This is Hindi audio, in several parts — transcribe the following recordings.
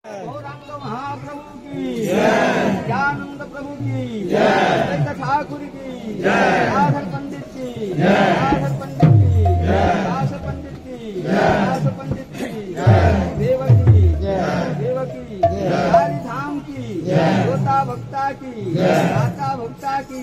गौरांग महाप्रभु की जय, ज्ञानंद प्रभु की जय, ठाकुर की जय, आधर पंडित की जय, आधर पंडित की जय, दास पंडित की जय, दास पंडित की जय, देवकी देवकी काली धाम की श्रोता भक्ता की दाता भक्ता की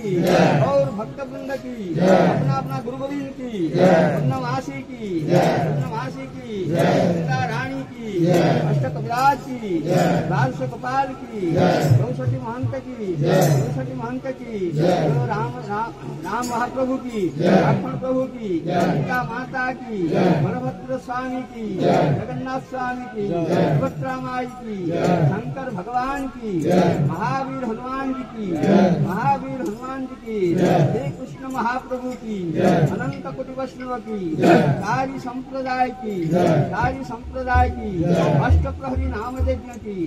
और भक्त वृंद की अपना अपना गुरु गोविंद की पूर्णमासी की पूर्णमासी की सीता रानी की अष्टक विराज की द्वादश कपाल की चौसठी महंत की चौसठी महंत की राम महाप्रभु की लक्ष्मण प्रभु की सीता माता की बलभद्र स्वामी की जगन्नाथ स्वामी की सुभद्रा माई की शंकर भगवान की महावीर हनुमान जी की महावीर हनुमान जी की श्री कृष्ण महाप्रभु की अनंत कोटि वैष्णव की सारी संप्रदाय की सारी संप्रदाय की अष्ट प्रहरी नाम यज्ञ की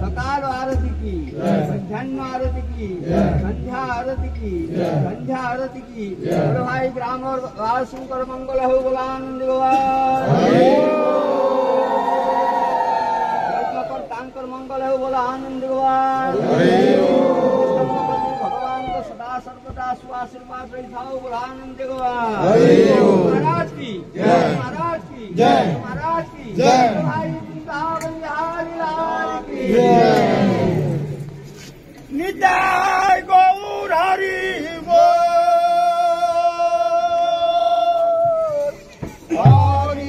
सकाल आरती की मध्याह्न आरती की संध्या आरती की संध्या आरती की भाई ग्राम और वासुकर मंगल हो गोलानंद तांकर मंगल है बोला आनंद भगवान को सदा सर्वदा स्वाशीर्वाद बोला आनंद महाराज की जय, महाराज की जय, महाराज की जय, भाई वृंदावन बिहारी लाल की जय, नित्य गौर हरि बोल। हरि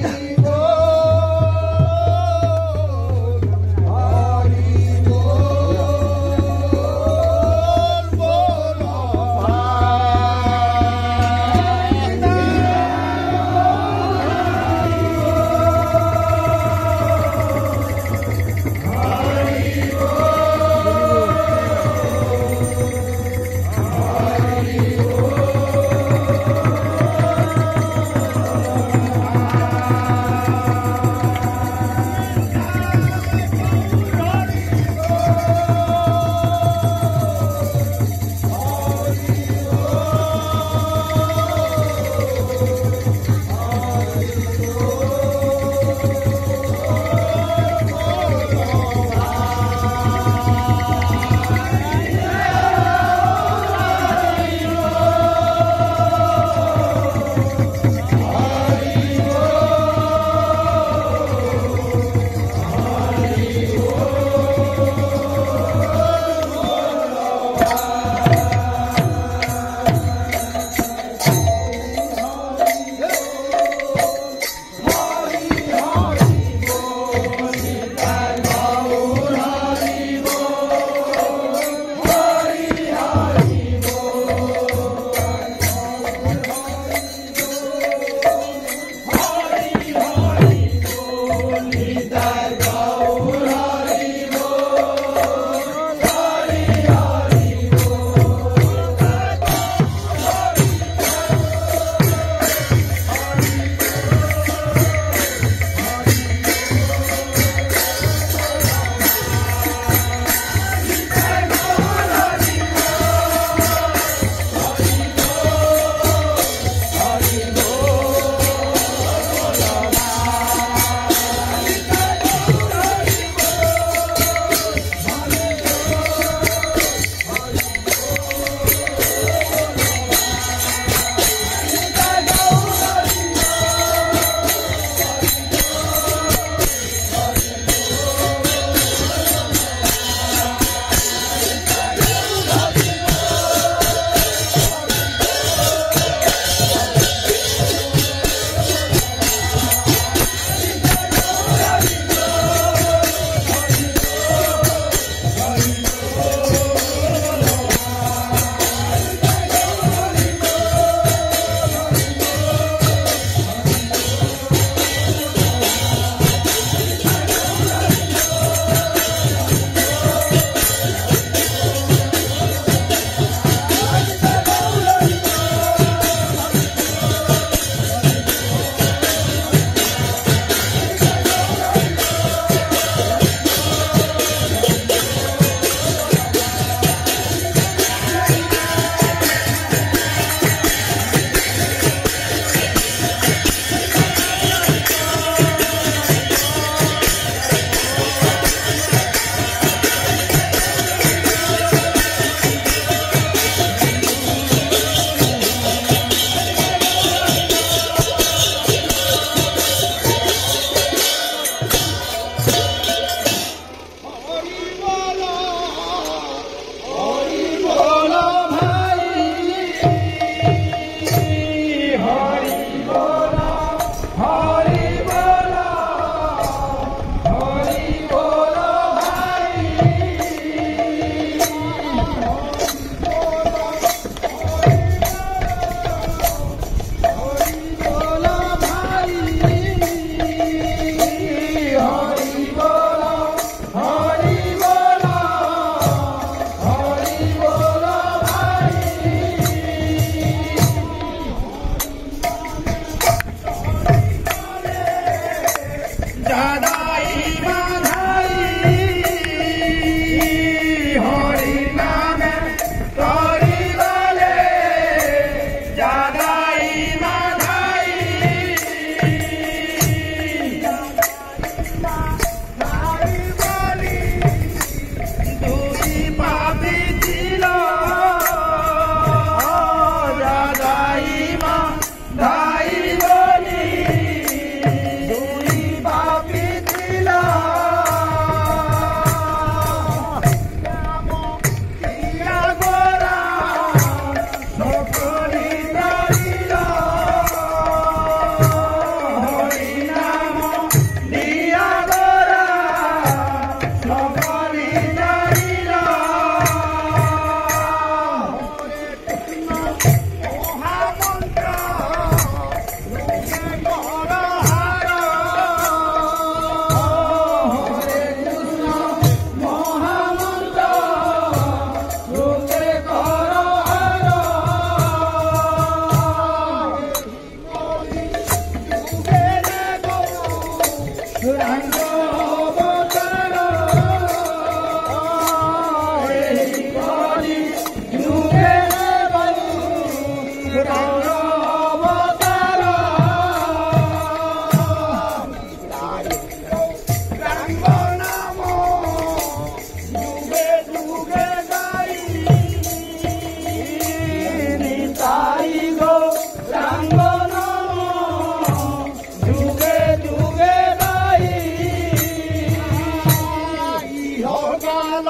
ইহকাল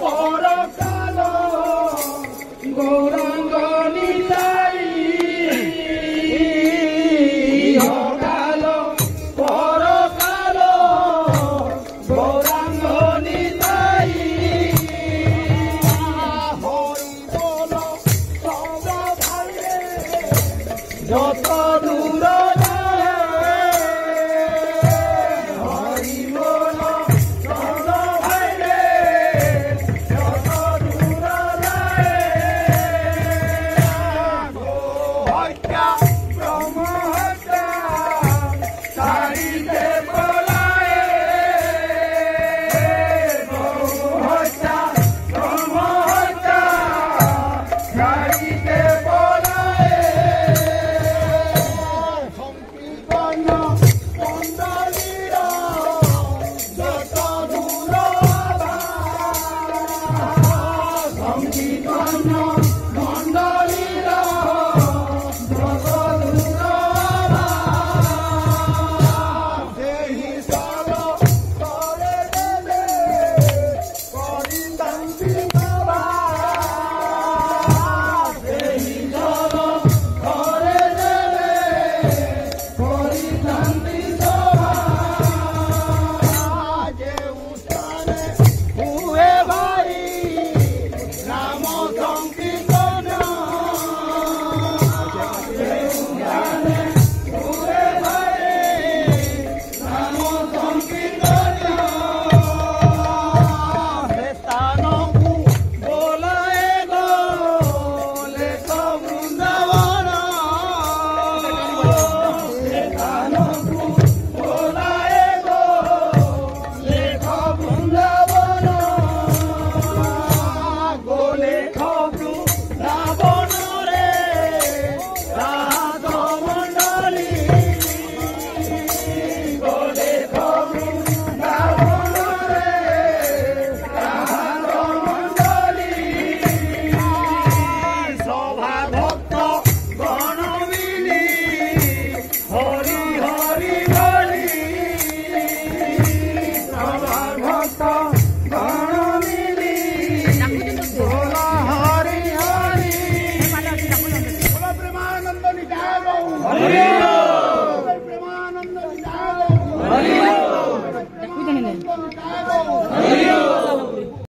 পরকাল গৌরাঙ্গ নিতাই ইহকাল পরকাল গৌরাঙ্গ নিতাই হরি বল সব ভাইরে যত দূর हरि